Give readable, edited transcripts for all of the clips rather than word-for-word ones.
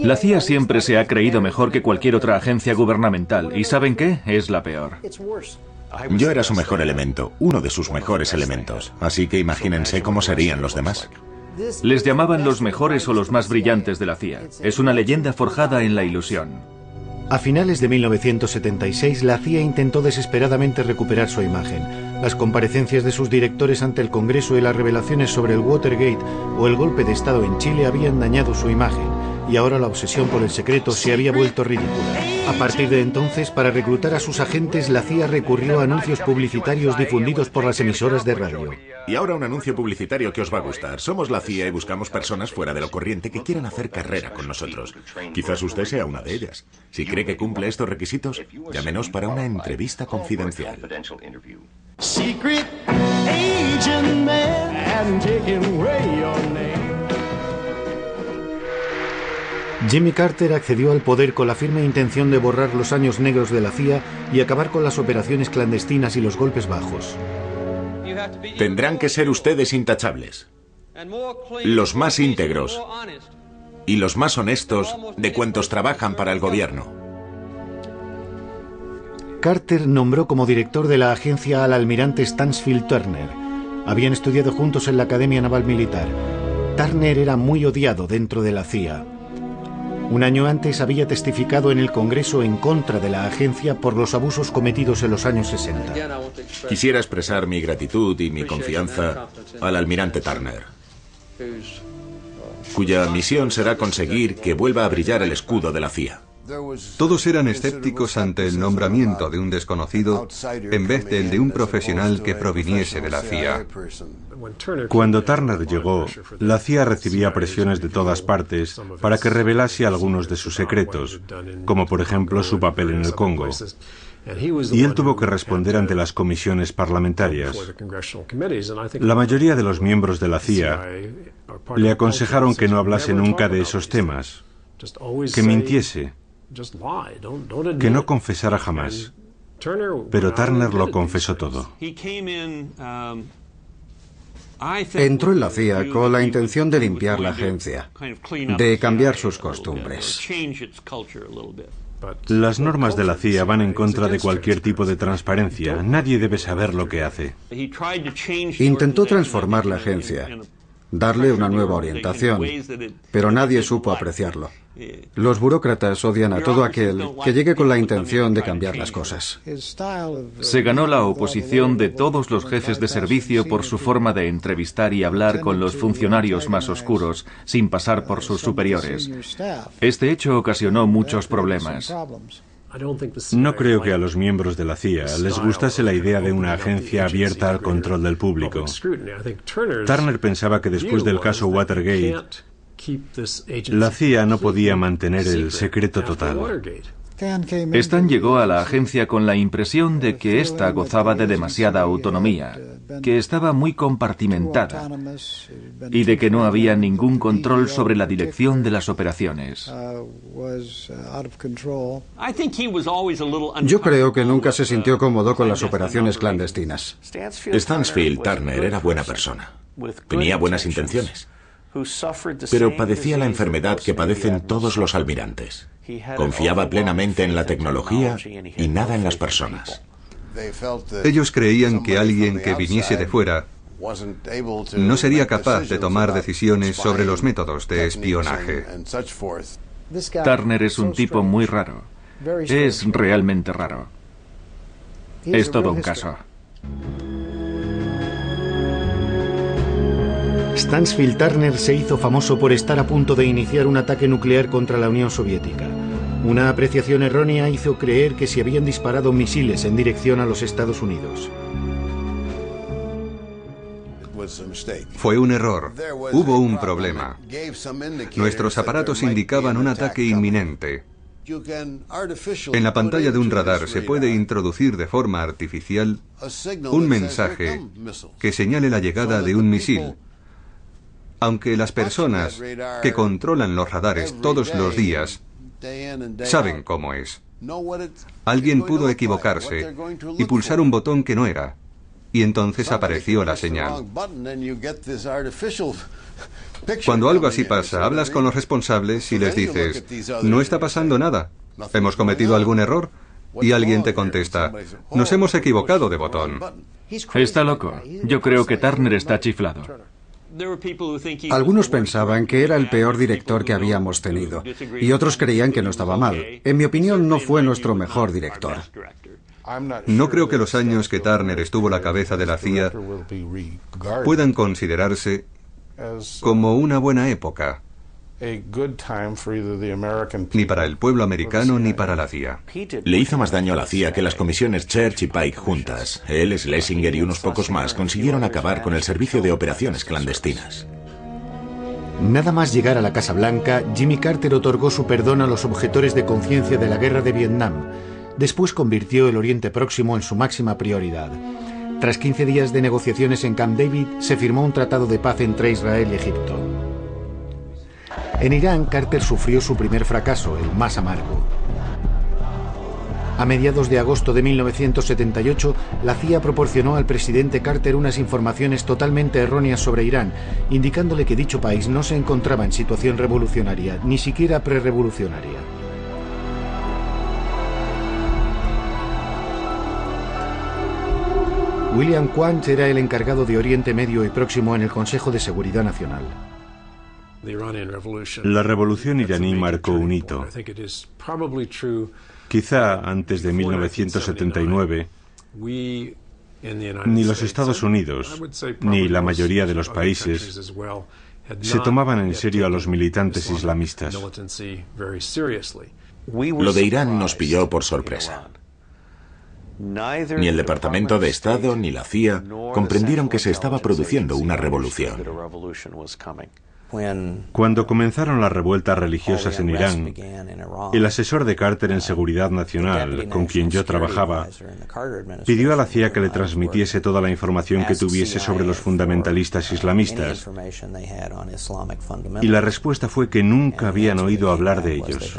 La CIA siempre se ha creído mejor que cualquier otra agencia gubernamental. ¿Y saben qué? Es la peor. Yo era su mejor elemento, uno de sus mejores elementos. Así que imagínense cómo serían los demás. Les llamaban los mejores o los más brillantes de la CIA. Es una leyenda forjada en la ilusión. A finales de 1976, la CIA intentó desesperadamente recuperar su imagen. Las comparecencias de sus directores ante el Congreso y las revelaciones sobre el Watergate o el golpe de Estado en Chile habían dañado su imagen, y ahora la obsesión por el secreto se había vuelto ridícula. A partir de entonces, para reclutar a sus agentes, la CIA recurrió a anuncios publicitarios difundidos por las emisoras de radio. Y ahora un anuncio publicitario que os va a gustar. Somos la CIA y buscamos personas fuera de lo corriente que quieran hacer carrera con nosotros. Quizás usted sea una de ellas. Si cree que cumple estos requisitos, llámenos para una entrevista confidencial. Secret agent man, taking away your name. Jimmy Carter accedió al poder con la firme intención de borrar los años negros de la CIA y acabar con las operaciones clandestinas y los golpes bajos. Tendrán que ser ustedes intachables, los más íntegros y los más honestos de cuantos trabajan para el gobierno. Carter nombró como director de la agencia al almirante Stansfield Turner. Habían estudiado juntos en la Academia Naval Militar. Turner era muy odiado dentro de la CIA. Un año antes había testificado en el Congreso en contra de la agencia por los abusos cometidos en los años 60. Quisiera expresar mi gratitud y mi confianza al almirante Turner, cuya misión será conseguir que vuelva a brillar el escudo de la CIA. Todos eran escépticos ante el nombramiento de un desconocido en vez del de un profesional que proviniese de la CIA. Cuando Turner llegó, la CIA recibía presiones de todas partes para que revelase algunos de sus secretos, como por ejemplo su papel en el Congo. Y él tuvo que responder ante las comisiones parlamentarias. La mayoría de los miembros de la CIA le aconsejaron que no hablase nunca de esos temas, que mintiese, que no confesara jamás. Pero Turner lo confesó todo. Entró en la CIA con la intención de limpiar la agencia, de cambiar sus costumbres. Las normas de la CIA van en contra de cualquier tipo de transparencia. Nadie debe saber lo que hace. Intentó transformar la agencia, darle una nueva orientación, pero nadie supo apreciarlo. Los burócratas odian a todo aquel que llegue con la intención de cambiar las cosas. Se ganó la oposición de todos los jefes de servicio por su forma de entrevistar y hablar con los funcionarios más oscuros, sin pasar por sus superiores. Este hecho ocasionó muchos problemas. No creo que a los miembros de la CIA les gustase la idea de una agencia abierta al control del público. Turner pensaba que después del caso Watergate, la CIA no podía mantener el secreto total. Stan llegó a la agencia con la impresión de que ésta gozaba de demasiada autonomía, que estaba muy compartimentada y de que no había ningún control sobre la dirección de las operaciones. Yo creo que nunca se sintió cómodo con las operaciones clandestinas. Stansfield Turner era buena persona. Tenía buenas intenciones, pero padecía la enfermedad que padecen todos los almirantes. Confiaba plenamente en la tecnología y nada en las personas. Ellos creían que alguien que viniese de fuera no sería capaz de tomar decisiones sobre los métodos de espionaje. Turner es un tipo muy raro. Es realmente raro. Es todo un caso. Stansfield Turner se hizo famoso por estar a punto de iniciar un ataque nuclear contra la Unión Soviética. Una apreciación errónea hizo creer que se habían disparado misiles en dirección a los Estados Unidos. Fue un error. Hubo un problema. Nuestros aparatos indicaban un ataque inminente. En la pantalla de un radar se puede introducir de forma artificial un mensaje que señale la llegada de un misil. Aunque las personas que controlan los radares todos los días saben cómo es. Alguien pudo equivocarse y pulsar un botón que no era. y entonces apareció la señal. Cuando algo así pasa, hablas con los responsables y les dices, no está pasando nada, ¿hemos cometido algún error? Y alguien te contesta, nos hemos equivocado de botón. Está loco. Yo creo que Turner está chiflado. Algunos pensaban que era el peor director que habíamos tenido, y otros creían que no estaba mal. En mi opinión, no fue nuestro mejor director. No creo que los años que Turner estuvo a la cabeza de la CIA puedan considerarse como una buena época, ni para el pueblo americano ni para la CIA. Le hizo más daño a la CIA que las comisiones Church y Pike juntas. Él, Schlesinger y unos pocos más consiguieron acabar con el servicio de operaciones clandestinas. Nada más llegar a la Casa Blanca, Jimmy Carter otorgó su perdón a los objetores de conciencia de la guerra de Vietnam. Después convirtió el Oriente Próximo en su máxima prioridad. Tras 15 días de negociaciones en Camp David, se firmó un tratado de paz entre Israel y Egipto. En Irán, Carter sufrió su primer fracaso, el más amargo. A mediados de agosto de 1978, la CIA proporcionó al presidente Carter unas informaciones totalmente erróneas sobre Irán, indicándole que dicho país no se encontraba en situación revolucionaria, ni siquiera prerevolucionaria. William Quandt era el encargado de Oriente Medio y Próximo en el Consejo de Seguridad Nacional. La revolución iraní marcó un hito. Quizá antes de 1979, ni los Estados Unidos, ni la mayoría de los países se tomaban en serio a los militantes islamistas. Lo de Irán nos pilló por sorpresa. Ni el Departamento de Estado ni la CIA comprendieron que se estaba produciendo una revolución. Cuando comenzaron las revueltas religiosas en Irán, el asesor de Carter en Seguridad Nacional, con quien yo trabajaba, pidió a la CIA que le transmitiese toda la información que tuviese sobre los fundamentalistas islamistas, y la respuesta fue que nunca habían oído hablar de ellos.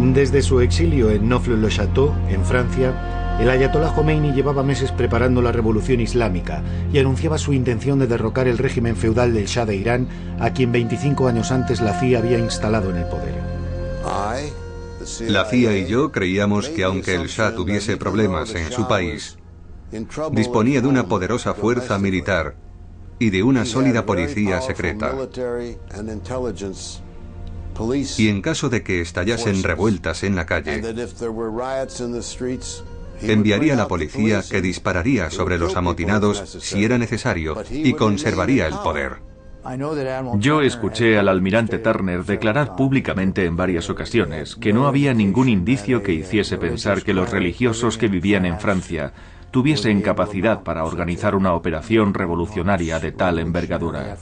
Desde su exilio en Neaufle-le-Château, en Francia, el ayatolá Jomeini llevaba meses preparando la revolución islámica y anunciaba su intención de derrocar el régimen feudal del Shah de Irán, a quien 25 años antes la CIA había instalado en el poder. La CIA y yo creíamos que aunque el Shah tuviese problemas en su país, disponía de una poderosa fuerza militar y de una sólida policía secreta. Y en caso de que estallasen revueltas en la calle, enviaría a la policía que dispararía sobre los amotinados si era necesario y conservaría el poder. Yo escuché al almirante Turner declarar públicamente en varias ocasiones que no había ningún indicio que hiciese pensar que los religiosos que vivían en Francia tuviesen capacidad para organizar una operación revolucionaria de tal envergadura.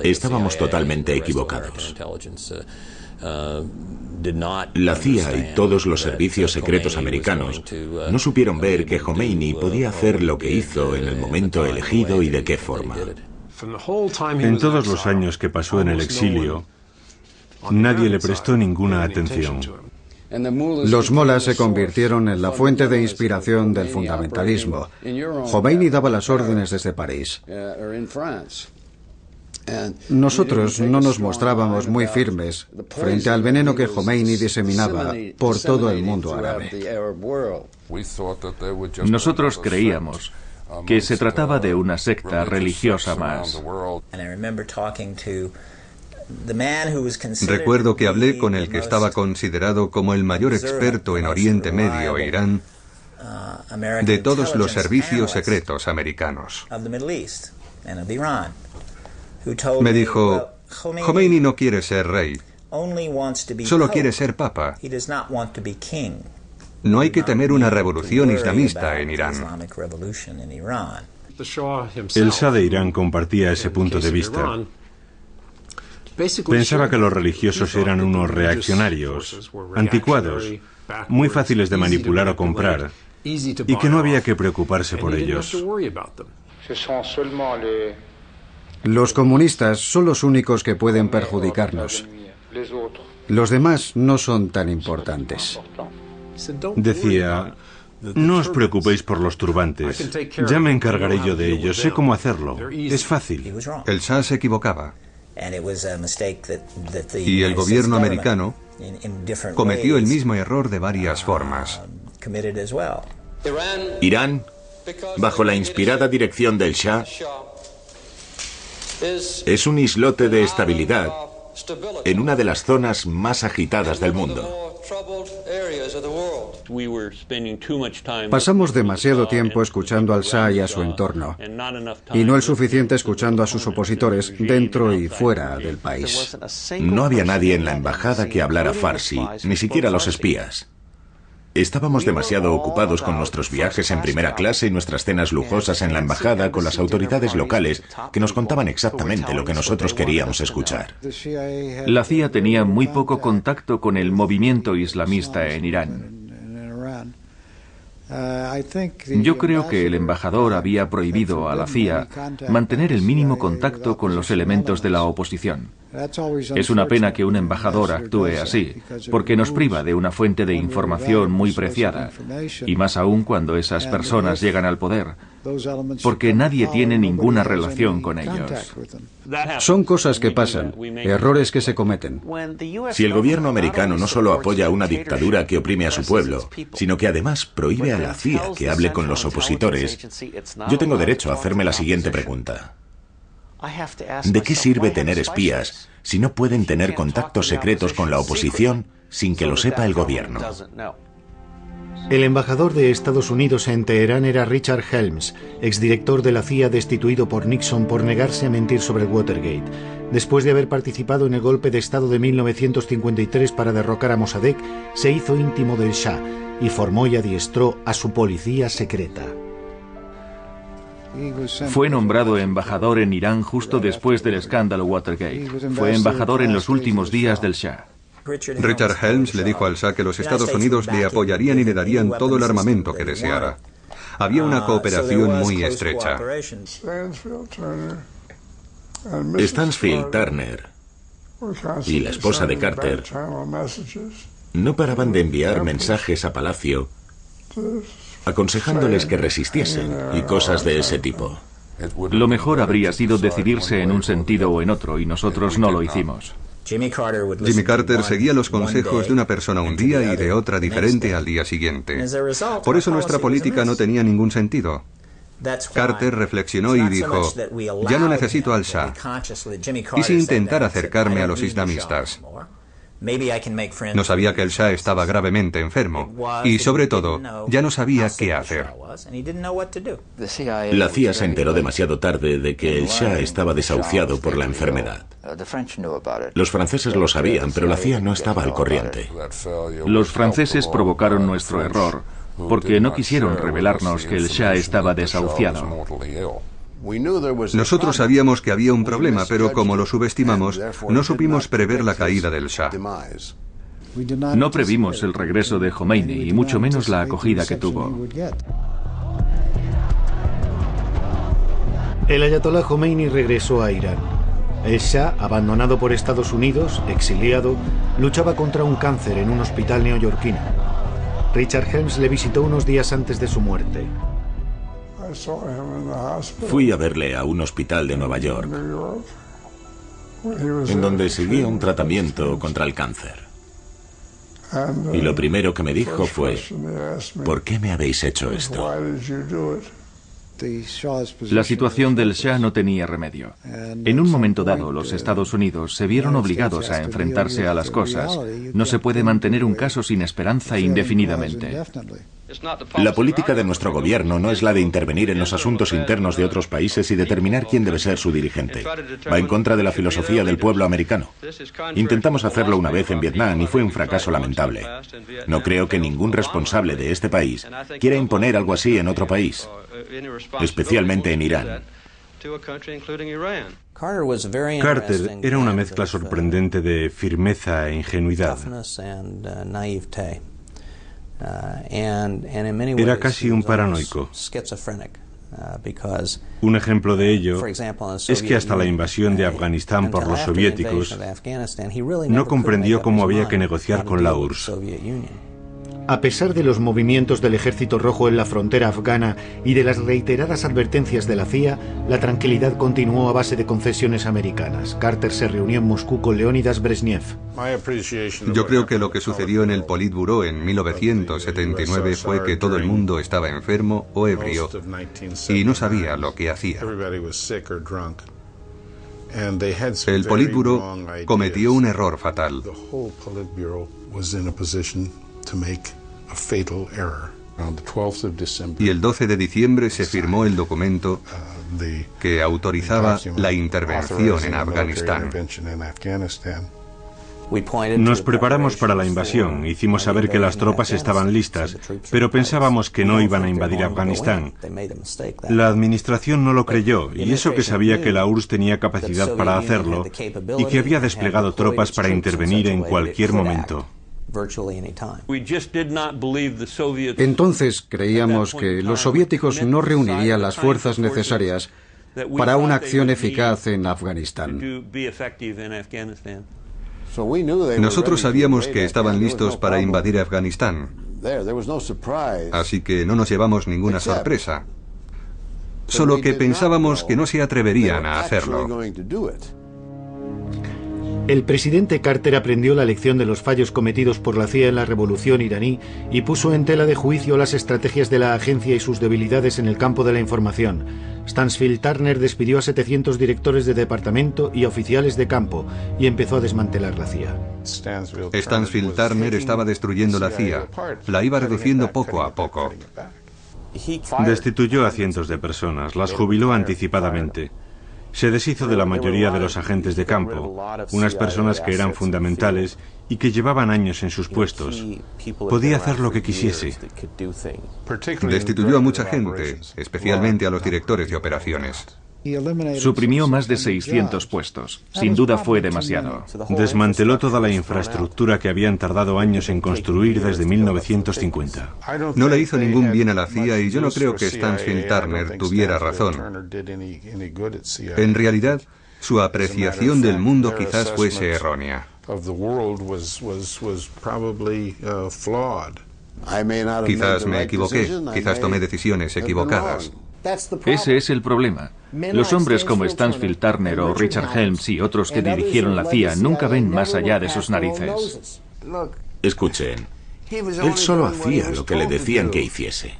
Estábamos totalmente equivocados. La CIA y todos los servicios secretos americanos no supieron ver que Jomeini podía hacer lo que hizo en el momento elegido y de qué forma. En todos los años que pasó en el exilio, nadie le prestó ninguna atención. Los molas se convirtieron en la fuente de inspiración del fundamentalismo. Jomeini daba las órdenes desde París. Nosotros no nos mostrábamos muy firmes frente al veneno que Jomeini diseminaba por todo el mundo árabe. Nosotros creíamos que se trataba de una secta religiosa más. Recuerdo que hablé con el que estaba considerado como el mayor experto en Oriente Medio e Irán de todos los servicios secretos americanos. Me dijo, Jomeini no quiere ser rey, solo quiere ser papa. No hay que temer una revolución islamista en Irán. El Shah de Irán compartía ese punto de vista. Pensaba que los religiosos eran unos reaccionarios, anticuados, muy fáciles de manipular o comprar, y que no había que preocuparse por ellos. Los comunistas son los únicos que pueden perjudicarnos. Los demás no son tan importantes. Decía, no os preocupéis por los turbantes. Ya me encargaré yo de ellos. Sé cómo hacerlo. Es fácil. El Shah se equivocaba. Y el gobierno americano cometió el mismo error de varias formas. Irán, bajo la inspirada dirección del Shah, es un islote de estabilidad en una de las zonas más agitadas del mundo. Pasamos demasiado tiempo escuchando al Shah y a su entorno, y no el suficiente escuchando a sus opositores dentro y fuera del país. No había nadie en la embajada que hablara farsi, ni siquiera los espías. Estábamos demasiado ocupados con nuestros viajes en primera clase y nuestras cenas lujosas en la embajada con las autoridades locales que nos contaban exactamente lo que nosotros queríamos escuchar. La CIA tenía muy poco contacto con el movimiento islamista en Irán. Yo creo que el embajador había prohibido a la CIA mantener el mínimo contacto con los elementos de la oposición. Es una pena que un embajador actúe así, porque nos priva de una fuente de información muy preciada, y más aún cuando esas personas llegan al poder, porque nadie tiene ninguna relación con ellos. Son cosas que pasan, errores que se cometen. Si el gobierno americano no solo apoya una dictadura que oprime a su pueblo, sino que además prohíbe a la CIA que hable con los opositores, yo tengo derecho a hacerme la siguiente pregunta. ¿De qué sirve tener espías si no pueden tener contactos secretos con la oposición sin que lo sepa el gobierno? El embajador de Estados Unidos en Teherán era Richard Helms, exdirector de la CIA destituido por Nixon por negarse a mentir sobre el Watergate. Después de haber participado en el golpe de Estado de 1953 para derrocar a Mossadegh, se hizo íntimo del Shah y formó y adiestró a su policía secreta. Fue nombrado embajador en Irán justo después del escándalo Watergate. Fue embajador en los últimos días del Shah. Richard Helms le dijo al Shah que los Estados Unidos le apoyarían y le darían todo el armamento que deseara. Había una cooperación muy estrecha. Stansfield Turner y la esposa de Carter no paraban de enviar mensajes a Palacio aconsejándoles que resistiesen y cosas de ese tipo. Lo mejor habría sido decidirse en un sentido o en otro, y nosotros no lo hicimos. Jimmy Carter seguía los consejos de una persona un día y de otra diferente al día siguiente. Por eso nuestra política no tenía ningún sentido. Carter reflexionó y dijo, ya no necesito al Shah. ¿Y si intentara acercarme a los islamistas? No sabía que el Shah estaba gravemente enfermo y, sobre todo, ya no sabía qué hacer. La CIA se enteró demasiado tarde de que el Shah estaba desahuciado por la enfermedad. Los franceses lo sabían, pero la CIA no estaba al corriente. Los franceses provocaron nuestro error porque no quisieron revelarnos que el Shah estaba desahuciado. Nosotros sabíamos que había un problema, pero como lo subestimamos, no supimos prever la caída del Shah. No previmos el regreso de Khomeini y mucho menos la acogida que tuvo. El ayatolá Khomeini regresó a Irán. El Shah, abandonado por Estados Unidos, exiliado, luchaba contra un cáncer en un hospital neoyorquino. Richard Helms le visitó unos días antes de su muerte. Fui a verle a un hospital de Nueva York, en donde seguía un tratamiento contra el cáncer. Y lo primero que me dijo fue, ¿por qué me habéis hecho esto? La situación del Shah no tenía remedio. En un momento dado, los Estados Unidos se vieron obligados a enfrentarse a las cosas. No se puede mantener un caso sin esperanza indefinidamente. La política de nuestro gobierno no es la de intervenir en los asuntos internos de otros países y determinar quién debe ser su dirigente. Va en contra de la filosofía del pueblo americano. Intentamos hacerlo una vez en Vietnam y fue un fracaso lamentable. No creo que ningún responsable de este país quiera imponer algo así en otro país, especialmente en Irán. Carter era una mezcla sorprendente de firmeza e ingenuidad. Era casi un paranoico. Un ejemplo de ello es que hasta la invasión de Afganistán por los soviéticos no comprendió cómo había que negociar con la URSS. A pesar de los movimientos del Ejército Rojo en la frontera afgana y de las reiteradas advertencias de la CIA, la tranquilidad continuó a base de concesiones americanas. Carter se reunió en Moscú con Leonidas Brezhnev. Yo creo que lo que sucedió en el Politburó en 1979 fue que todo el mundo estaba enfermo o ebrio y no sabía lo que hacía. El Politburó cometió un error fatal. Y el 12 de diciembre se firmó el documento que autorizaba la intervención en Afganistán. Nos preparamos para la invasión, hicimos saber que las tropas estaban listas, pero pensábamos que no iban a invadir Afganistán. La administración no lo creyó, y eso que sabía que la URSS tenía capacidad para hacerlo y que había desplegado tropas para intervenir en cualquier momento. Entonces creíamos que los soviéticos no reunirían las fuerzas necesarias para una acción eficaz en Afganistán. Nosotros sabíamos que estaban listos para invadir Afganistán, así que no nos llevamos ninguna sorpresa. Solo que pensábamos que no se atreverían a hacerlo. El presidente Carter aprendió la lección de los fallos cometidos por la CIA en la revolución iraní y puso en tela de juicio las estrategias de la agencia y sus debilidades en el campo de la información. Stansfield Turner despidió a 700 directores de departamento y oficiales de campo y empezó a desmantelar la CIA. Stansfield Turner estaba destruyendo la CIA. La iba reduciendo poco a poco. Destituyó a cientos de personas, las jubiló anticipadamente. Se deshizo de la mayoría de los agentes de campo, unas personas que eran fundamentales y que llevaban años en sus puestos. Podía hacer lo que quisiese. Destituyó a mucha gente, especialmente a los directores de operaciones. Suprimió más de 600 puestos. Sin duda fue demasiado. Desmanteló toda la infraestructura que habían tardado años en construir desde 1950. No le hizo ningún bien a la CIA y yo no creo que Stansfield Turner tuviera razón. En realidad, su apreciación del mundo quizás fuese errónea. Quizás me equivoqué, quizás tomé decisiones equivocadas. Ese es el problema. Los hombres como Stansfield Turner o Richard Helms y otros que dirigieron la CIA nunca ven más allá de sus narices. Escuchen, él solo hacía lo que le decían que hiciese.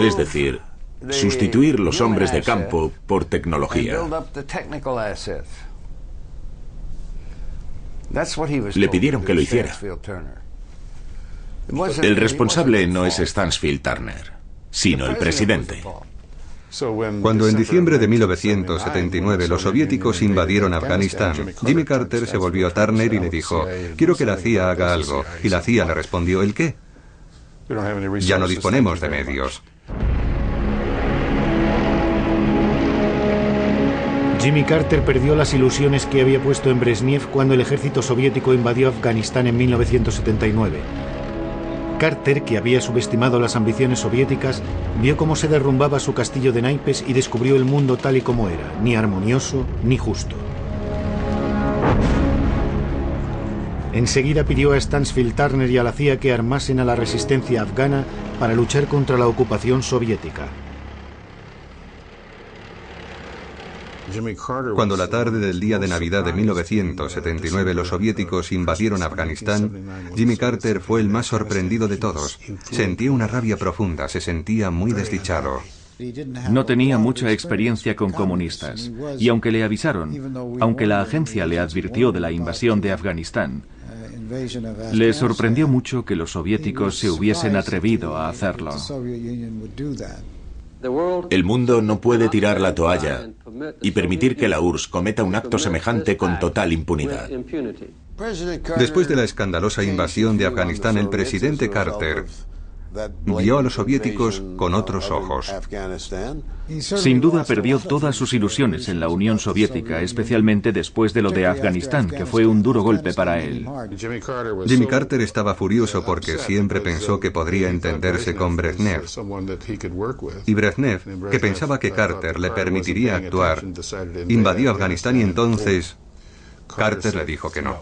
Es decir, sustituir los hombres de campo por tecnología. Le pidieron que lo hiciera. El responsable no es Stansfield Turner, sino el presidente. Cuando en diciembre de 1979 los soviéticos invadieron Afganistán, Jimmy Carter se volvió a Turner y le dijo: quiero que la CIA haga algo. Y la CIA le respondió: ¿el qué? Ya no disponemos de medios. Jimmy Carter perdió las ilusiones que había puesto en Brezhnev cuando el ejército soviético invadió Afganistán en 1979. Carter, que había subestimado las ambiciones soviéticas, vio cómo se derrumbaba su castillo de naipes y descubrió el mundo tal y como era, ni armonioso ni justo. Enseguida pidió a Stansfield Turner y a la CIA que armasen a la resistencia afgana para luchar contra la ocupación soviética. Cuando la tarde del día de Navidad de 1979 los soviéticos invadieron Afganistán, Jimmy Carter fue el más sorprendido de todos. Sentía una rabia profunda, se sentía muy desdichado. No tenía mucha experiencia con comunistas, y aunque le avisaron, aunque la agencia le advirtió de la invasión de Afganistán, le sorprendió mucho que los soviéticos se hubiesen atrevido a hacerlo. El mundo no puede tirar la toalla y permitir que la URSS cometa un acto semejante con total impunidad. Después de la escandalosa invasión de Afganistán, el presidente Carter vio a los soviéticos con otros ojos. Sin duda perdió todas sus ilusiones en la Unión Soviética, especialmente después de lo de Afganistán, que fue un duro golpe para él. Jimmy Carter estaba furioso porque siempre pensó que podría entenderse con Brezhnev. Y Brezhnev, que pensaba que Carter le permitiría actuar, invadió Afganistán y entonces Carter le dijo que no.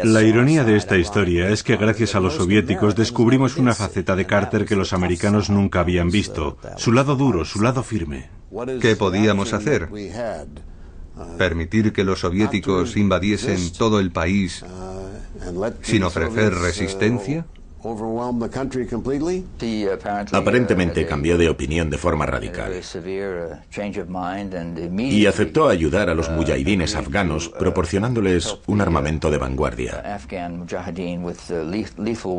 La ironía de esta historia es que gracias a los soviéticos descubrimos una faceta de Carter que los americanos nunca habían visto, su lado duro, su lado firme. ¿Qué podíamos hacer? ¿Permitir que los soviéticos invadiesen todo el país sin ofrecer resistencia? Aparentemente cambió de opinión de forma radical y aceptó ayudar a los mujahidines afganos proporcionándoles un armamento de vanguardia.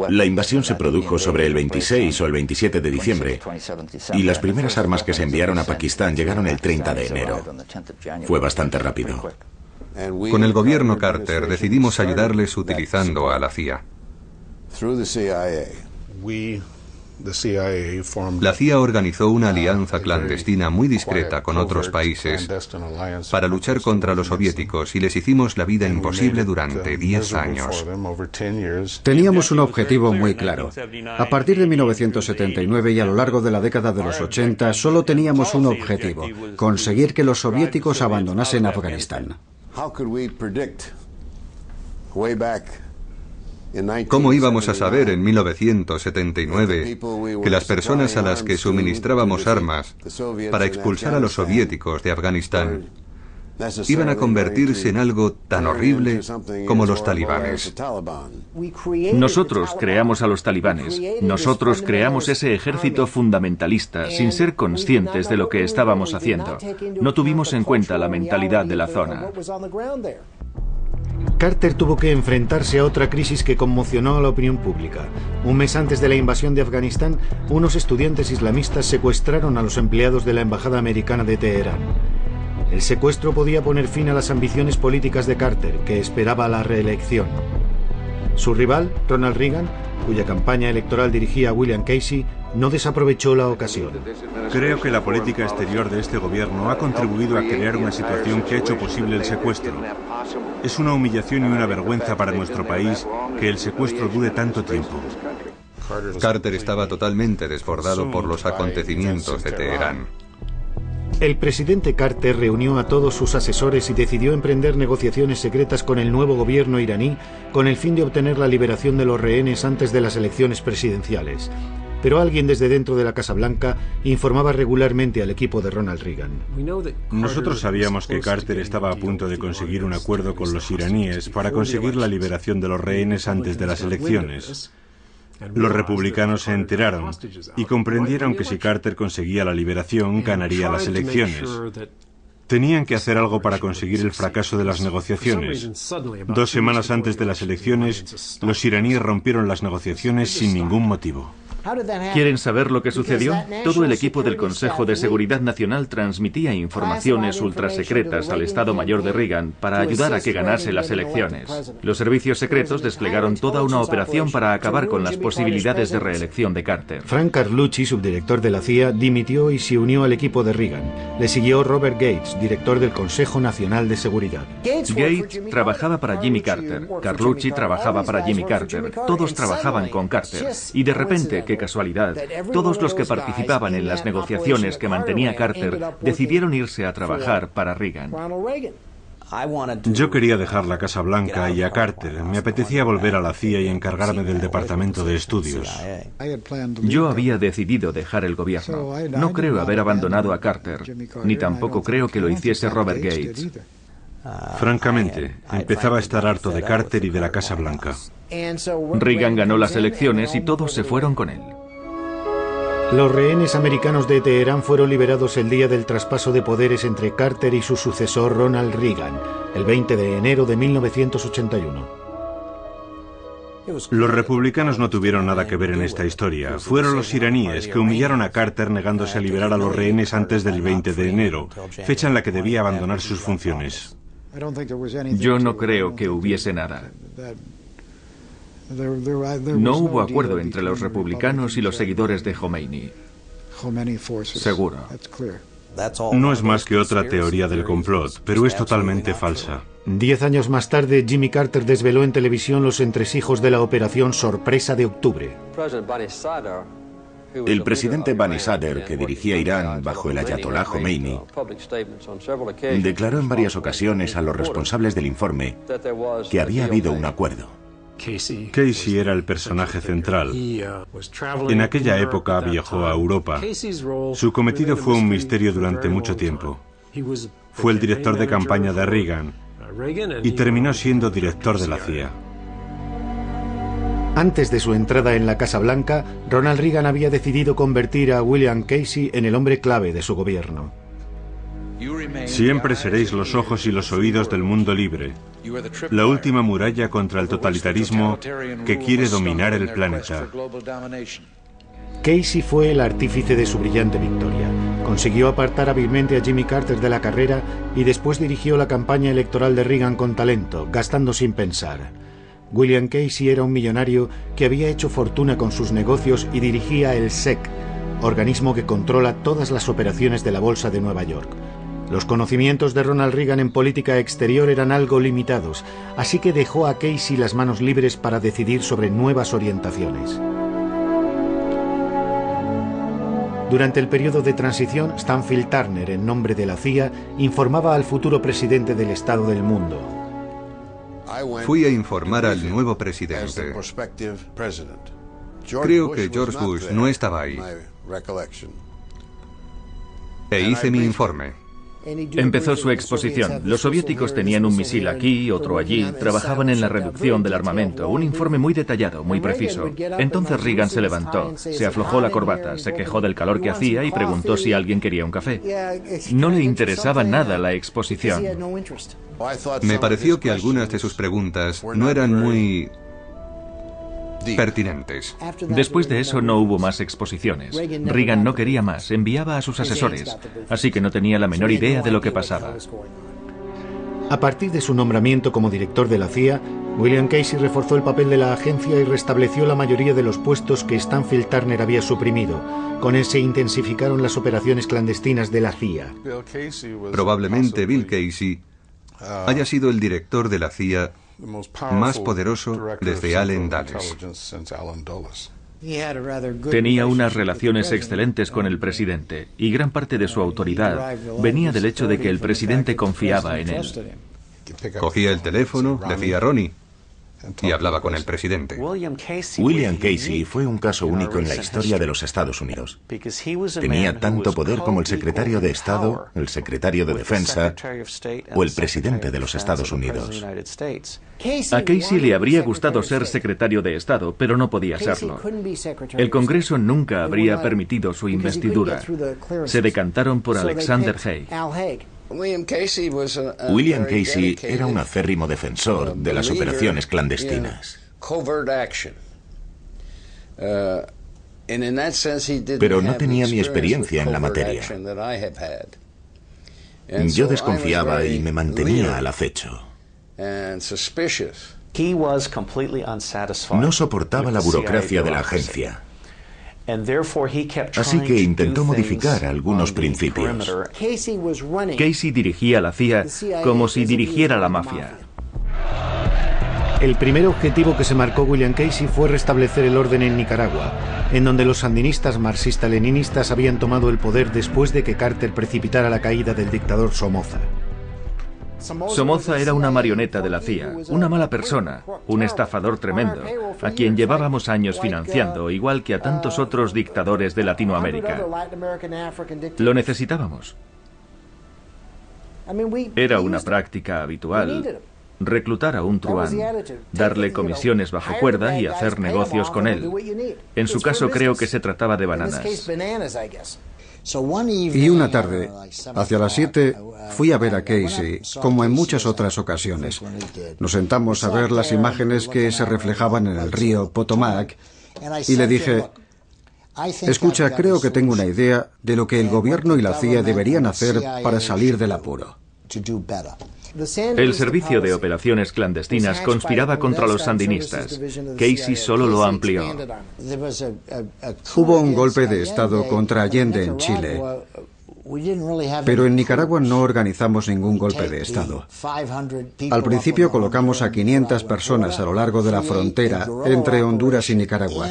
La invasión se produjo sobre el 26 o el 27 de diciembre y las primeras armas que se enviaron a Pakistán llegaron el 30 de enero. Fue bastante rápido. Con el gobierno Carter decidimos ayudarles utilizando a la CIA. La CIA organizó una alianza clandestina muy discreta con otros países para luchar contra los soviéticos y les hicimos la vida imposible durante 10 años. Teníamos un objetivo muy claro. A partir de 1979 y a lo largo de la década de los 80 solo teníamos un objetivo: conseguir que los soviéticos abandonasen Afganistán. ¿Cómo íbamos a saber en 1979 que las personas a las que suministrábamos armas para expulsar a los soviéticos de Afganistán iban a convertirse en algo tan horrible como los talibanes? Nosotros creamos a los talibanes. Nosotros creamos ese ejército fundamentalista sin ser conscientes de lo que estábamos haciendo. No tuvimos en cuenta la mentalidad de la zona. Carter tuvo que enfrentarse a otra crisis que conmocionó a la opinión pública. Un mes antes de la invasión de Afganistán, unos estudiantes islamistas secuestraron a los empleados de la embajada americana de Teherán. El secuestro podía poner fin a las ambiciones políticas de Carter, que esperaba la reelección. Su rival, Ronald Reagan, cuya campaña electoral dirigía a William Casey, no desaprovechó la ocasión. Creo que la política exterior de este gobierno ha contribuido a crear una situación que ha hecho posible el secuestro. Es una humillación y una vergüenza para nuestro país que el secuestro dure tanto tiempo. Carter estaba totalmente desbordado por los acontecimientos de Teherán. El presidente Carter reunió a todos sus asesores y decidió emprender negociaciones secretas con el nuevo gobierno iraní con el fin de obtener la liberación de los rehenes antes de las elecciones presidenciales. Pero alguien desde dentro de la Casa Blanca informaba regularmente al equipo de Ronald Reagan. Nosotros sabíamos que Carter estaba a punto de conseguir un acuerdo con los iraníes para conseguir la liberación de los rehenes antes de las elecciones. Los republicanos se enteraron y comprendieron que si Carter conseguía la liberación, ganaría las elecciones. Tenían que hacer algo para conseguir el fracaso de las negociaciones. 2 semanas antes de las elecciones, los iraníes rompieron las negociaciones sin ningún motivo. ¿Quieren saber lo que sucedió? Todo el equipo del Consejo de Seguridad Nacional transmitía informaciones ultrasecretas al Estado Mayor de Reagan para ayudar a que ganase las elecciones. Los servicios secretos desplegaron toda una operación para acabar con las posibilidades de reelección de Carter. Frank Carlucci, subdirector de la CIA, dimitió y se unió al equipo de Reagan. Le siguió Robert Gates, director del Consejo Nacional de Seguridad. Gates trabajaba para Jimmy Carter, Carlucci trabajaba para Jimmy Carter, todos trabajaban con Carter. Y de repente, qué casualidad, todos los que participaban en las negociaciones que mantenía Carter decidieron irse a trabajar para Reagan. Yo quería dejar la Casa Blanca y a Carter. Me apetecía volver a la CIA y encargarme del Departamento de Estudios. Yo había decidido dejar el gobierno. No creo haber abandonado a Carter, ni tampoco creo que lo hiciese Robert Gates. Francamente, empezaba a estar harto de Carter y de la Casa Blanca. Reagan ganó las elecciones y todos se fueron con él. Los rehenes americanos de Teherán fueron liberados el día del traspaso de poderes entre Carter y su sucesor Ronald Reagan, el 20 de enero de 1981. Los republicanos no tuvieron nada que ver en esta historia. Fueron los iraníes que humillaron a Carter negándose a liberar a los rehenes antes del 20 de enero, fecha en la que debía abandonar sus funciones. Yo no creo que hubiese nada. No hubo acuerdo entre los republicanos y los seguidores de Khomeini. Seguro. No es más que otra teoría del complot, pero es totalmente falsa. 10 años más tarde, Jimmy Carter desveló en televisión los entresijos de la Operación Sorpresa de octubre. El presidente Bani Sadr, que dirigía Irán bajo el ayatolá Khomeini, declaró en varias ocasiones a los responsables del informe que había habido un acuerdo. Casey era el personaje central. En aquella época viajó a Europa. Su cometido fue un misterio durante mucho tiempo. Fue el director de campaña de Reagan y terminó siendo director de la CIA. Antes de su entrada en la Casa Blanca, Ronald Reagan había decidido convertir a William Casey en el hombre clave de su gobierno. Siempre seréis los ojos y los oídos del mundo libre, la última muralla contra el totalitarismo que quiere dominar el planeta. Casey fue el artífice de su brillante victoria. Consiguió apartar hábilmente a Jimmy Carter de la carrera y después dirigió la campaña electoral de Reagan con talento, gastando sin pensar. William Casey era un millonario que había hecho fortuna con sus negocios y dirigía el SEC, organismo que controla todas las operaciones de la Bolsa de Nueva York. Los conocimientos de Ronald Reagan en política exterior eran algo limitados, así que dejó a Casey las manos libres para decidir sobre nuevas orientaciones. Durante el periodo de transición, Stanfield Turner, en nombre de la CIA, informaba al futuro presidente del Estado del Mundo. Fui a informar al nuevo presidente. Creo que George Bush no estaba ahí. E hice mi informe. Empezó su exposición. Los soviéticos tenían un misil aquí, otro allí, trabajaban en la reducción del armamento. Un informe muy detallado, muy preciso. Entonces Reagan se levantó, se aflojó la corbata, se quejó del calor que hacía y preguntó si alguien quería un café. No le interesaba nada la exposición. Me pareció que algunas de sus preguntas no eran muy pertinentes. Después de eso no hubo más exposiciones. Reagan no quería más, enviaba a sus asesores, así que no tenía la menor idea de lo que pasaba. A partir de su nombramiento como director de la CIA, William Casey reforzó el papel de la agencia y restableció la mayoría de los puestos que Stanfield Turner había suprimido. Con él se intensificaron las operaciones clandestinas de la CIA. Probablemente Bill Casey haya sido el director de la CIA más poderoso desde Allen Dulles. Tenía unas relaciones excelentes con el presidente y gran parte de su autoridad venía del hecho de que el presidente confiaba en él. Cogía el teléfono, decía Ronnie, y hablaba con el presidente. William Casey fue un caso único en la historia de los Estados Unidos. Tenía tanto poder como el secretario de Estado, el secretario de Defensa o el presidente de los Estados Unidos. A Casey le habría gustado ser secretario de Estado, pero no podía serlo. El Congreso nunca habría permitido su investidura. Se decantaron por Alexander Haig. William Casey era un acérrimo defensor de las operaciones clandestinas. Pero no tenía mi experiencia en la materia. Yo desconfiaba y me mantenía al acecho. No soportaba la burocracia de la agencia. Así que intentó modificar algunos principios. Casey dirigía la CIA como si dirigiera la mafia. El primer objetivo que se marcó William Casey fue restablecer el orden en Nicaragua, en donde los sandinistas marxista-leninistas habían tomado el poder después de que Carter precipitara la caída del dictador Somoza. Somoza era una marioneta de la CIA, una mala persona, un estafador tremendo, a quien llevábamos años financiando, igual que a tantos otros dictadores de Latinoamérica. Lo necesitábamos. Era una práctica habitual reclutar a un truán, darle comisiones bajo cuerda y hacer negocios con él. En su caso creo que se trataba de bananas. Y una tarde, hacia las 7, fui a ver a Casey, como en muchas otras ocasiones. Nos sentamos a ver las imágenes que se reflejaban en el río Potomac y le dije: escucha, creo que tengo una idea de lo que el gobierno y la CIA deberían hacer para salir del apuro. El servicio de operaciones clandestinas conspiraba contra los sandinistas. Casey solo lo amplió. Hubo un golpe de Estado contra Allende en Chile, pero en Nicaragua no organizamos ningún golpe de Estado. Al principio colocamos a 500 personas a lo largo de la frontera entre Honduras y Nicaragua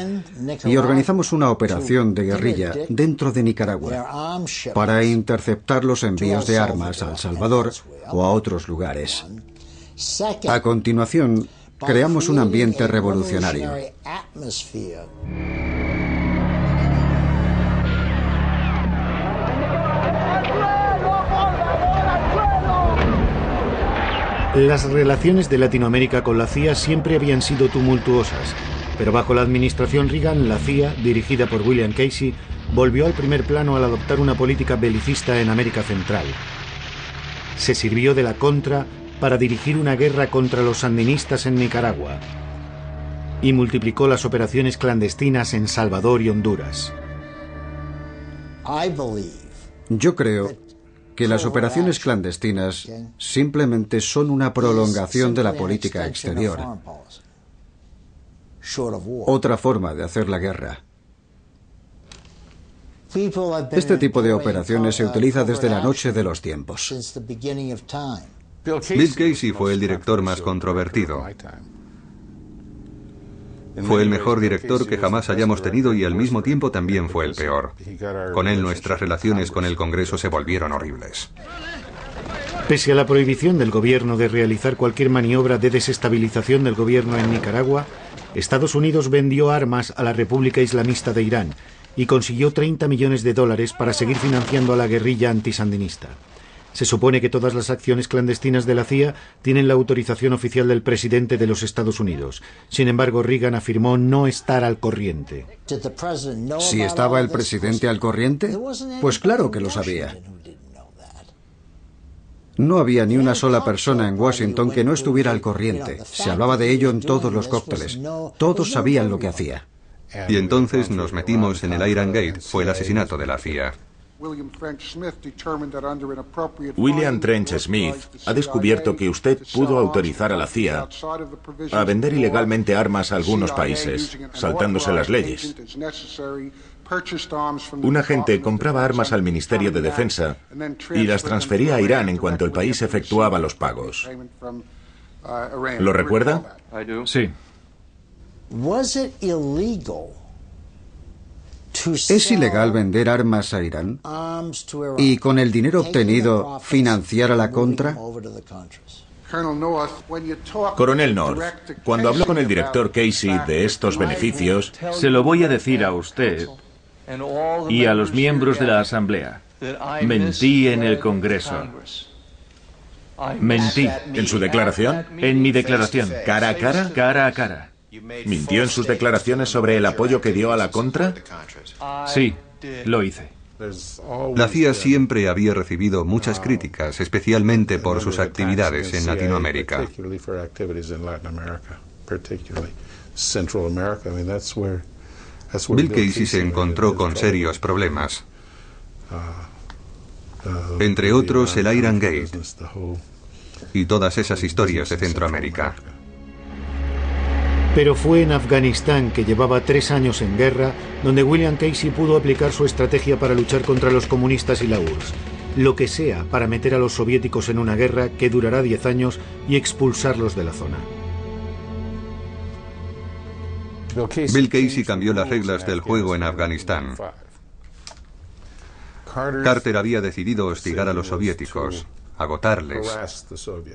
y organizamos una operación de guerrilla dentro de Nicaragua para interceptar los envíos de armas a El Salvador o a otros lugares. A continuación, creamos un ambiente revolucionario. Las relaciones de Latinoamérica con la CIA siempre habían sido tumultuosas, pero bajo la administración Reagan, la CIA, dirigida por William Casey, volvió al primer plano al adoptar una política belicista en América Central. Se sirvió de la Contra para dirigir una guerra contra los sandinistas en Nicaragua y multiplicó las operaciones clandestinas en Salvador y Honduras. Yo creo que las operaciones clandestinas simplemente son una prolongación de la política exterior. Otra forma de hacer la guerra. Este tipo de operaciones se utiliza desde la noche de los tiempos. Bill Casey fue el director más controvertido. Fue el mejor director que jamás hayamos tenido y al mismo tiempo también fue el peor. Con él nuestras relaciones con el Congreso se volvieron horribles. Pese a la prohibición del gobierno de realizar cualquier maniobra de desestabilización del gobierno en Nicaragua, Estados Unidos vendió armas a la República Islamista de Irán y consiguió $30 millones para seguir financiando a la guerrilla antisandinista. Se supone que todas las acciones clandestinas de la CIA tienen la autorización oficial del presidente de los Estados Unidos. Sin embargo, Reagan afirmó no estar al corriente. ¿Si estaba el presidente al corriente? Pues claro que lo sabía. No había ni una sola persona en Washington que no estuviera al corriente. Se hablaba de ello en todos los cócteles. Todos sabían lo que hacía. Y entonces nos metimos en el Iran Gate, fue el asesinato de la CIA. William Trench Smith ha descubierto que usted pudo autorizar a la CIA a vender ilegalmente armas a algunos países, saltándose las leyes. Un agente compraba armas al Ministerio de Defensa y las transfería a Irán en cuanto el país efectuaba los pagos. ¿Lo recuerda? Sí. ¿Es ilegal vender armas a Irán? ¿Y con el dinero obtenido financiar a la Contra? Coronel North, cuando habló con el director Casey de estos beneficios, Se lo voy a decir a usted y a los miembros de la Asamblea. Mentí en el Congreso. Mentí. ¿En su declaración? En mi declaración. ¿Cara a cara? Cara a cara. ¿Mintió en sus declaraciones sobre el apoyo que dio a la Contra? Sí, lo hice. La CIA siempre había recibido muchas críticas, especialmente por sus actividades en Latinoamérica. Bill Casey se encontró con serios problemas. Entre otros, el Iran Gate y todas esas historias de Centroamérica. Pero fue en Afganistán, que llevaba 3 años en guerra, donde William Casey pudo aplicar su estrategia para luchar contra los comunistas y la URSS. Lo que sea para meter a los soviéticos en una guerra que durará 10 años y expulsarlos de la zona. Bill Casey cambió las reglas del juego en Afganistán. Carter había decidido hostigar a los soviéticos, agotarles,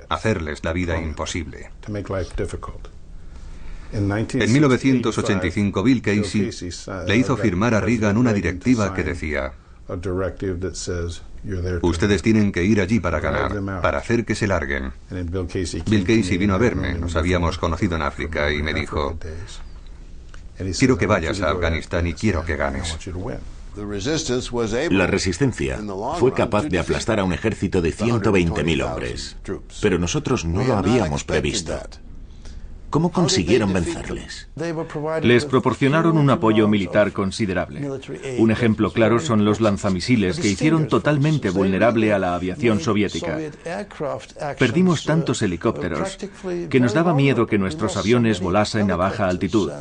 hacerles la vida imposible. En 1985, Bill Casey le hizo firmar a Reagan una directiva que decía: ustedes tienen que ir allí para ganar, para hacer que se larguen. Bill Casey vino a verme, nos habíamos conocido en África, y me dijo: quiero que vayas a Afganistán y quiero que ganes. La resistencia fue capaz de aplastar a un ejército de 120.000 hombres, pero nosotros no lo habíamos previsto. ¿Cómo consiguieron vencerles? Les proporcionaron un apoyo militar considerable. Un ejemplo claro son los lanzamisiles que hicieron totalmente vulnerable a la aviación soviética. Perdimos tantos helicópteros que nos daba miedo que nuestros aviones volasen a baja altitud.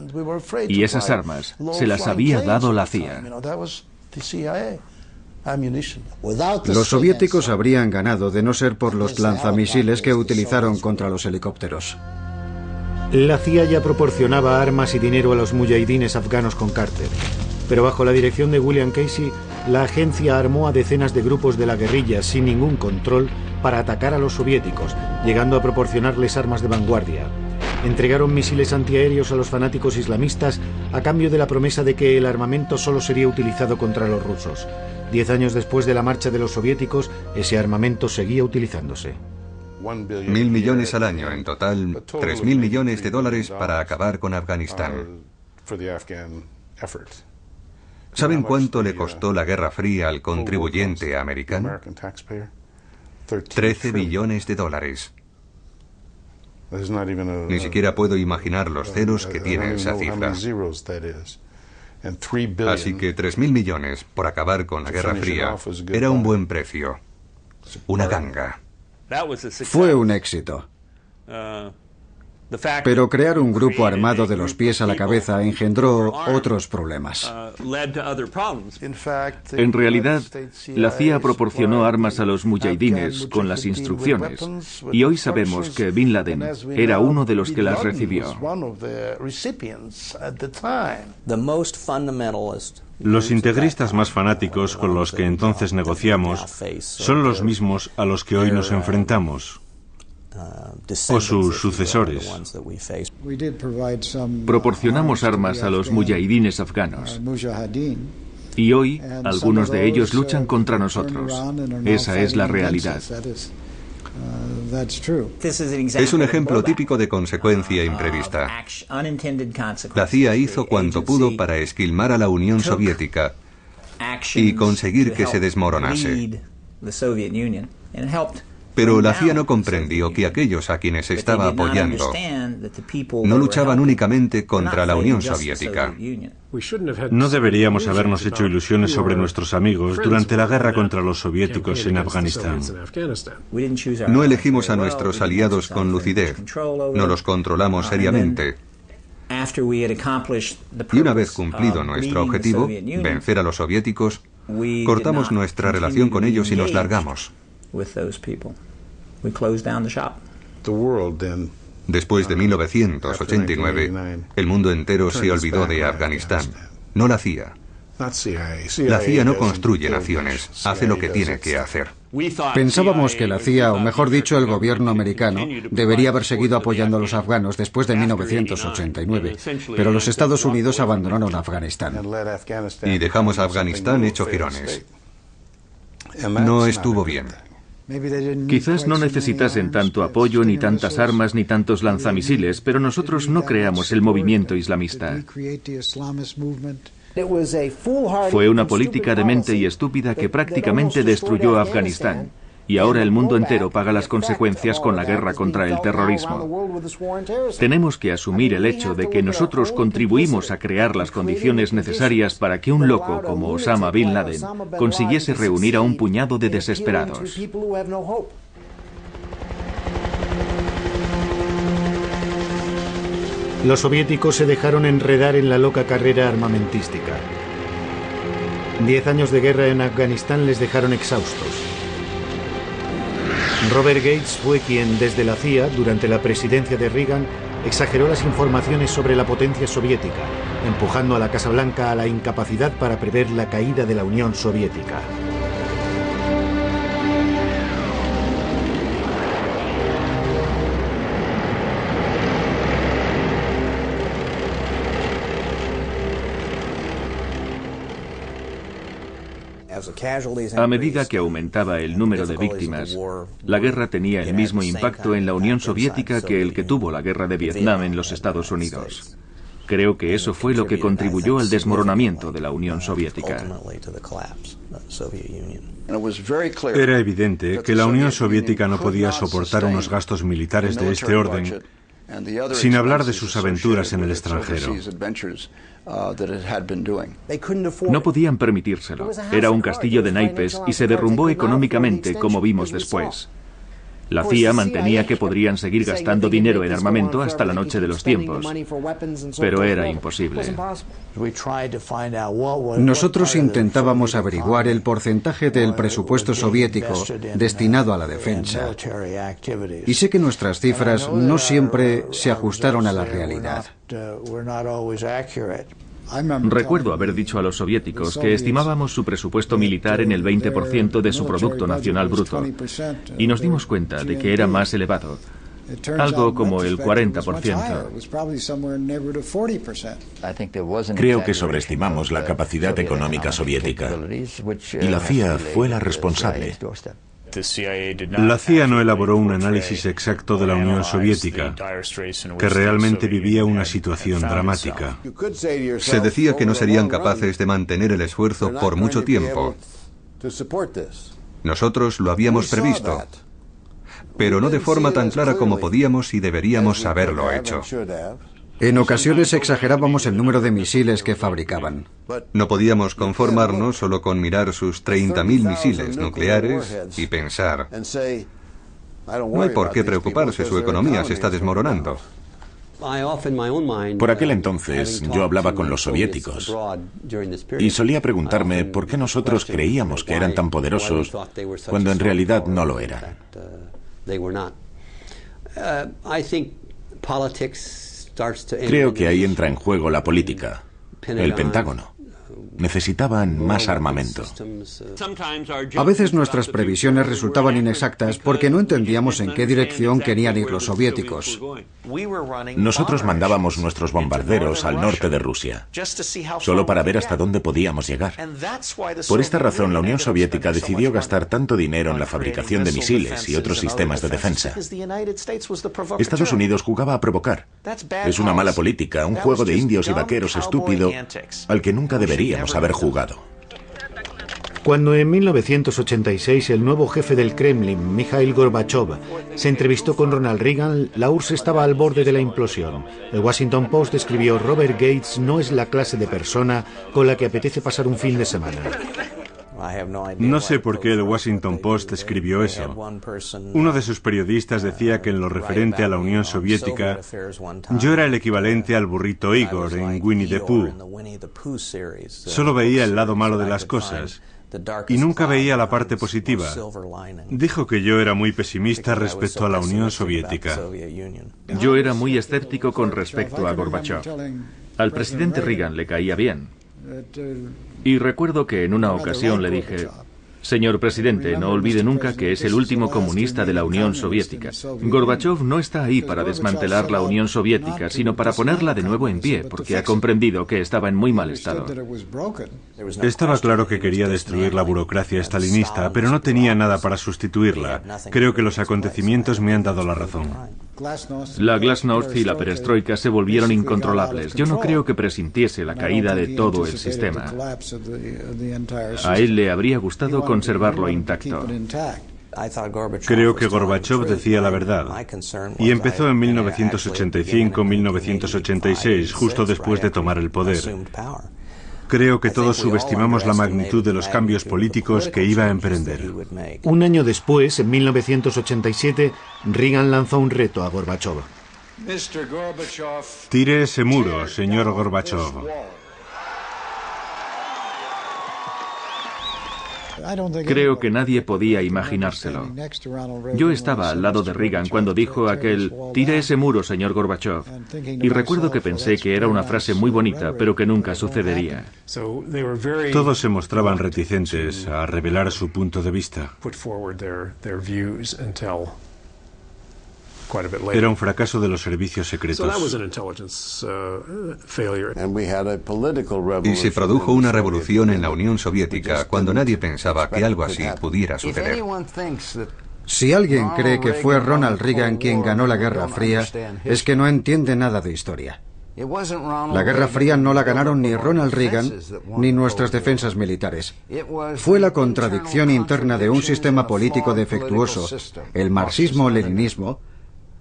Y esas armas se las había dado la CIA. Los soviéticos habrían ganado de no ser por los lanzamisiles que utilizaron contra los helicópteros. La CIA ya proporcionaba armas y dinero a los mujahidines afganos con Carter, pero bajo la dirección de William Casey, la agencia armó a decenas de grupos de la guerrilla sin ningún control para atacar a los soviéticos, llegando a proporcionarles armas de vanguardia. Entregaron misiles antiaéreos a los fanáticos islamistas a cambio de la promesa de que el armamento solo sería utilizado contra los rusos. 10 años después de la marcha de los soviéticos, ese armamento seguía utilizándose. 1.000 millones al año, en total 3.000 millones de dólares para acabar con Afganistán. ¿Saben cuánto le costó la Guerra Fría al contribuyente americano? 13 billones de dólares. Ni siquiera puedo imaginar los ceros que tiene esa cifra. Así que 3.000 millones por acabar con la Guerra Fría era un buen precio. Una ganga. Fue un éxito. Pero crear un grupo armado de los pies a la cabeza engendró otros problemas. En realidad, la CIA proporcionó armas a los mujahidines con las instrucciones, y hoy sabemos que Bin Laden era uno de los que las recibió. Los integristas más fanáticos con los que entonces negociamos son los mismos a los que hoy nos enfrentamos, o sus sucesores. Proporcionamos armas a los mujahidines afganos. Y hoy, algunos de ellos luchan contra nosotros. Esa es la realidad. Es un ejemplo típico de consecuencia imprevista. La CIA hizo cuanto pudo para esquilmar a la Unión Soviética y conseguir que se desmoronase. Pero la CIA no comprendió que aquellos a quienes estaba apoyando no luchaban únicamente contra la Unión Soviética. No deberíamos habernos hecho ilusiones sobre nuestros amigos durante la guerra contra los soviéticos en Afganistán. No elegimos a nuestros aliados con lucidez, no los controlamos seriamente. Y una vez cumplido nuestro objetivo, vencer a los soviéticos, cortamos nuestra relación con ellos y nos largamos. Después de 1989, el mundo entero se olvidó de Afganistán, no la CIA. La CIA no construye naciones, hace lo que tiene que hacer. Pensábamos que la CIA, o mejor dicho, el gobierno americano, debería haber seguido apoyando a los afganos después de 1989, pero los Estados Unidos abandonaron Afganistán. Y dejamos a Afganistán hecho jirones. No estuvo bien. Quizás no necesitasen tanto apoyo, ni tantas armas, ni tantos lanzamisiles, pero nosotros no creamos el movimiento islamista. Fue una política demente y estúpida que prácticamente destruyó Afganistán. Y ahora el mundo entero paga las consecuencias con la guerra contra el terrorismo. Tenemos que asumir el hecho de que nosotros contribuimos a crear las condiciones necesarias para que un loco como Osama Bin Laden consiguiese reunir a un puñado de desesperados. Los soviéticos se dejaron enredar en la loca carrera armamentística. 10 años de guerra en Afganistán les dejaron exhaustos. Robert Gates fue quien, desde la CIA, durante la presidencia de Reagan, exageró las informaciones sobre la potencia soviética, empujando a la Casa Blanca a la incapacidad para prever la caída de la Unión Soviética. A medida que aumentaba el número de víctimas, la guerra tenía el mismo impacto en la Unión Soviética que el que tuvo la guerra de Vietnam en los Estados Unidos. Creo que eso fue lo que contribuyó al desmoronamiento de la Unión Soviética. Era evidente que la Unión Soviética no podía soportar unos gastos militares de este orden sin hablar de sus aventuras en el extranjero. No podían permitírselo. Era un castillo de naipes y se derrumbó económicamente, como vimos después. La CIA mantenía que podrían seguir gastando dinero en armamento hasta la noche de los tiempos, pero era imposible. Nosotros intentábamos averiguar el porcentaje del presupuesto soviético destinado a la defensa. Y sé que nuestras cifras no siempre se ajustaron a la realidad. Recuerdo haber dicho a los soviéticos que estimábamos su presupuesto militar en el 20% de su Producto Nacional Bruto, y nos dimos cuenta de que era más elevado, algo como el 40%. Creo que sobreestimamos la capacidad económica soviética, y la CIA fue la responsable. La CIA no elaboró un análisis exacto de la Unión Soviética, que realmente vivía una situación dramática. Se decía que no serían capaces de mantener el esfuerzo por mucho tiempo. Nosotros lo habíamos previsto, pero no de forma tan clara como podíamos y deberíamos haberlo hecho. En ocasiones exagerábamos el número de misiles que fabricaban. No podíamos conformarnos solo con mirar sus 30.000 misiles nucleares y pensar, no hay por qué preocuparse, su economía se está desmoronando. Por aquel entonces yo hablaba con los soviéticos y solía preguntarme por qué nosotros creíamos que eran tan poderosos cuando en realidad no lo eran. Creo que ahí entra en juego la política. El Pentágono. Necesitaban más armamento. A veces nuestras previsiones resultaban inexactas porque no entendíamos en qué dirección querían ir los soviéticos. Nosotros mandábamos nuestros bombarderos al norte de Rusia, solo para ver hasta dónde podíamos llegar. Por esta razón, la Unión Soviética decidió gastar tanto dinero en la fabricación de misiles y otros sistemas de defensa. Estados Unidos jugaba a provocar. Es una mala política, un juego de indios y vaqueros estúpido al que nunca deberíamos haber jugado. Cuando en 1986 el nuevo jefe del Kremlin, Mikhail Gorbachev, se entrevistó con Ronald Reagan, la URSS estaba al borde de la implosión. El Washington Post escribió: Robert Gates no es la clase de persona con la que apetece pasar un fin de semana. No sé por qué el Washington Post escribió eso. Uno de sus periodistas decía que en lo referente a la Unión Soviética, yo era el equivalente al burrito Igor en Winnie the Pooh. Solo veía el lado malo de las cosas y nunca veía la parte positiva. Dijo que yo era muy pesimista respecto a la Unión Soviética. Yo era muy escéptico con respecto a Gorbachev. Al presidente Reagan le caía bien. Y recuerdo que en una ocasión le dije: señor presidente, no olvide nunca que es el último comunista de la Unión Soviética. Gorbachev no está ahí para desmantelar la Unión Soviética, sino para ponerla de nuevo en pie, porque ha comprendido que estaba en muy mal estado. Estaba claro que quería destruir la burocracia estalinista, pero no tenía nada para sustituirla. Creo que los acontecimientos me han dado la razón. La Glasnost y la perestroika se volvieron incontrolables. Yo no creo que presintiese la caída de todo el sistema. A él le habría gustado conservarlo intacto. Creo que Gorbachev decía la verdad. Y empezó en 1985-1986, justo después de tomar el poder. Creo que todos subestimamos la magnitud de los cambios políticos que iba a emprender. Un año después, en 1987, Reagan lanzó un reto a Gorbachev. Tire ese muro, señor Gorbachev. Creo que nadie podía imaginárselo. Yo estaba al lado de Reagan cuando dijo aquel: tire ese muro, señor Gorbachev. Y recuerdo que pensé que era una frase muy bonita, pero que nunca sucedería. Todos se mostraban reticentes a revelar su punto de vista. Era un fracaso de los servicios secretos. Y se produjo una revolución en la Unión Soviética cuando nadie pensaba que algo así pudiera suceder. Si alguien cree que fue Ronald Reagan quien ganó la Guerra Fría, es que no entiende nada de historia. La Guerra Fría no la ganaron ni Ronald Reagan ni nuestras defensas militares. Fue la contradicción interna de un sistema político defectuoso, el marxismo-leninismo,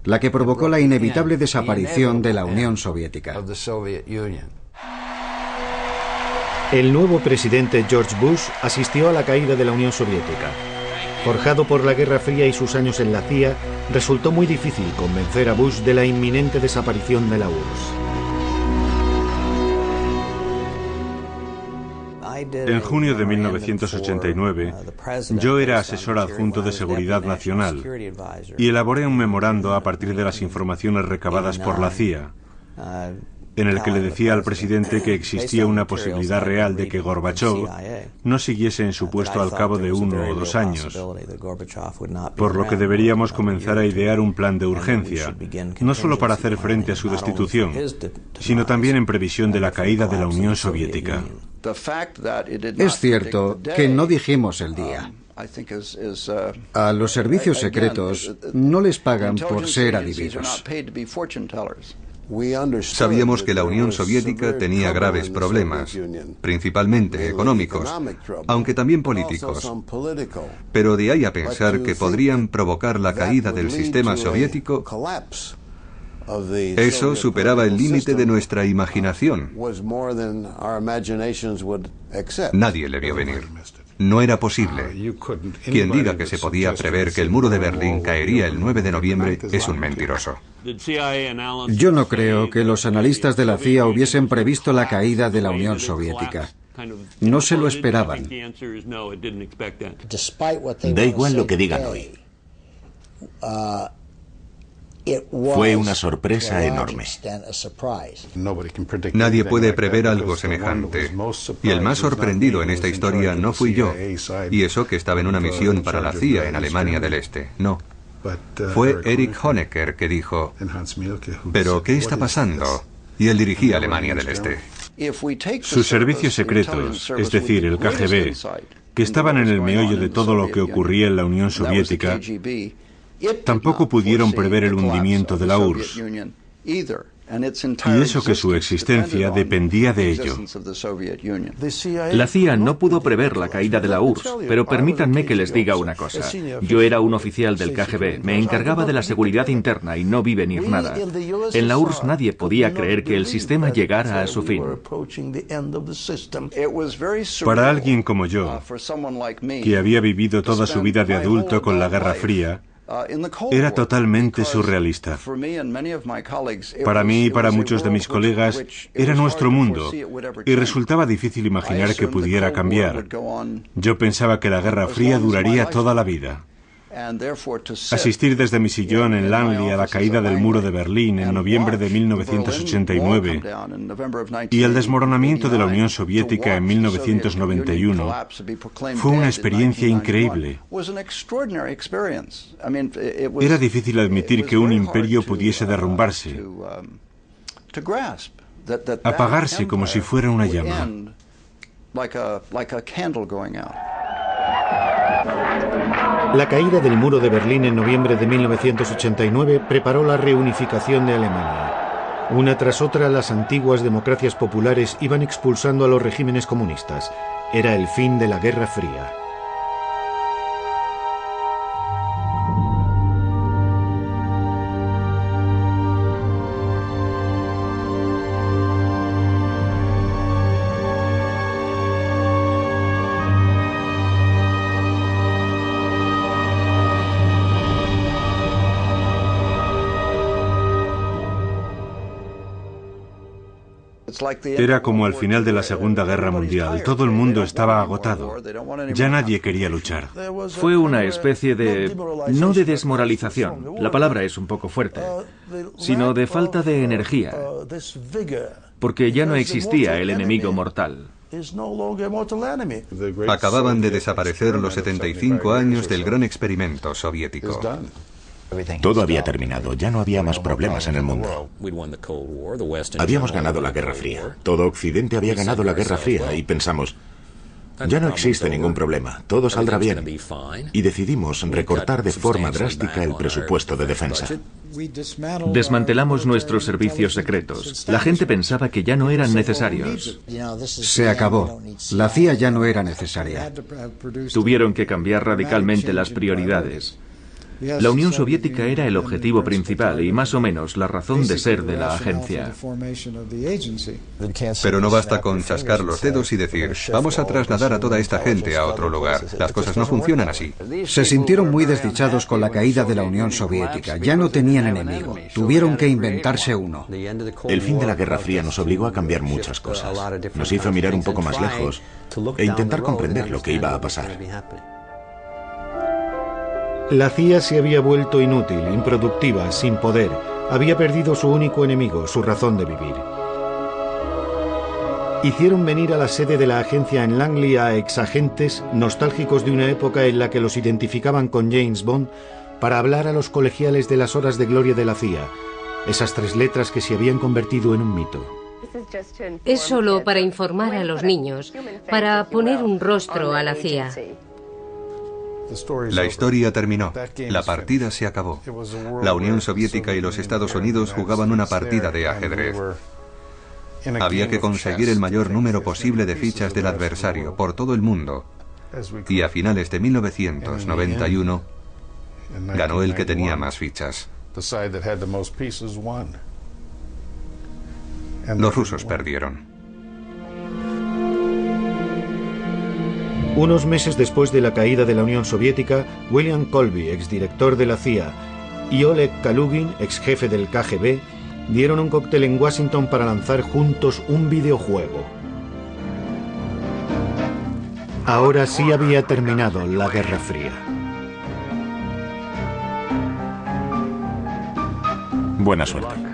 la que provocó la inevitable desaparición de la Unión Soviética. El nuevo presidente George Bush asistió a la caída de la Unión Soviética. Forjado por la Guerra Fría y sus años en la CIA, resultó muy difícil convencer a Bush de la inminente desaparición de la URSS. En junio de 1989, yo era asesor adjunto de Seguridad Nacional y elaboré un memorando a partir de las informaciones recabadas por la CIA, en el que le decía al presidente que existía una posibilidad real de que Gorbachov no siguiese en su puesto al cabo de 1 o 2 años, por lo que deberíamos comenzar a idear un plan de urgencia, no solo para hacer frente a su destitución, sino también en previsión de la caída de la Unión Soviética. Es cierto que no dijimos el día. A los servicios secretos no les pagan por ser adivinos. Sabíamos que la Unión Soviética tenía graves problemas, principalmente económicos, aunque también políticos. Pero de ahí a pensar que podrían provocar la caída del sistema soviético, eso superaba el límite de nuestra imaginación. Nadie le vio venir. No era posible. Quien diga que se podía prever que el muro de Berlín caería el 9 de noviembre es un mentiroso. Yo no creo que los analistas de la CIA hubiesen previsto la caída de la Unión Soviética. No se lo esperaban. Da igual lo que digan hoy. Fue una sorpresa enorme. Nadie puede prever algo semejante. Y el más sorprendido en esta historia no fui yo, y eso que estaba en una misión para la CIA en Alemania del Este. No. Fue Erich Honecker que dijo: ¿pero qué está pasando? Y él dirigía Alemania del Este. Sus servicios secretos, es decir, el KGB, que estaban en el meollo de todo lo que ocurría en la Unión Soviética, tampoco pudieron prever el hundimiento de la URSS, y eso que su existencia dependía de ello. La CIA no pudo prever la caída de la URSS, pero permítanme que les diga una cosa. Yo era un oficial del KGB, me encargaba de la seguridad interna y no vi venir nada. En la URSS nadie podía creer que el sistema llegara a su fin. Para alguien como yo, que había vivido toda su vida de adulto con la Guerra Fría, era totalmente surrealista. Para mí y para muchos de mis colegas era nuestro mundo y resultaba difícil imaginar que pudiera cambiar. Yo pensaba que la Guerra Fría duraría toda la vida. Asistir desde mi sillón en Langley a la caída del muro de Berlín en noviembre de 1989 y el desmoronamiento de la Unión Soviética en 1991 fue una experiencia increíble. Era difícil admitir que un imperio pudiese derrumbarse, apagarse como si fuera una llama. La caída del muro de Berlín en noviembre de 1989 preparó la reunificación de Alemania. Una tras otra, las antiguas democracias populares iban expulsando a los regímenes comunistas. Era el fin de la Guerra Fría. Era como al final de la Segunda Guerra Mundial. Todo el mundo estaba agotado. Ya nadie quería luchar. Fue una especie de... no de desmoralización, la palabra es un poco fuerte, sino de falta de energía, porque ya no existía el enemigo mortal. Acababan de desaparecer los 75 años del gran experimento soviético. Todo había terminado, ya no había más problemas en el mundo. Habíamos ganado la Guerra Fría. Todo Occidente había ganado la Guerra Fría y pensamos, ya no existe ningún problema, todo saldrá bien. Y decidimos recortar de forma drástica el presupuesto de defensa. Desmantelamos nuestros servicios secretos. La gente pensaba que ya no eran necesarios. Se acabó. La CIA ya no era necesaria. Tuvieron que cambiar radicalmente las prioridades. La Unión Soviética era el objetivo principal y más o menos la razón de ser de la agencia. Pero no basta con chascar los dedos y decir, vamos a trasladar a toda esta gente a otro lugar. Las cosas no funcionan así. Se sintieron muy desdichados con la caída de la Unión Soviética. Ya no tenían enemigo. Tuvieron que inventarse uno. El fin de la Guerra Fría nos obligó a cambiar muchas cosas. Nos hizo mirar un poco más lejos e intentar comprender lo que iba a pasar. La CIA se había vuelto inútil, improductiva, sin poder. Había perdido su único enemigo, su razón de vivir. Hicieron venir a la sede de la agencia en Langley a exagentes nostálgicos de una época en la que los identificaban con James Bond para hablar a los colegiales de las horas de gloria de la CIA, esas 3 letras que se habían convertido en un mito. Es solo para informar a los niños, para poner un rostro a la CIA. La historia terminó. La partida se acabó. La Unión Soviética y los Estados Unidos jugaban una partida de ajedrez. Había que conseguir el mayor número posible de fichas del adversario por todo el mundo. Y a finales de 1991 ganó el que tenía más fichas. Los rusos perdieron. Unos meses después de la caída de la Unión Soviética, William Colby, exdirector de la CIA, y Oleg Kalugin, exjefe del KGB, dieron un cóctel en Washington para lanzar juntos un videojuego. Ahora sí había terminado la Guerra Fría. Buena suerte.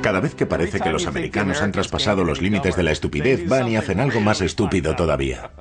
Cada vez que parece que los americanos han traspasado los límites de la estupidez, van y hacen algo más estúpido todavía.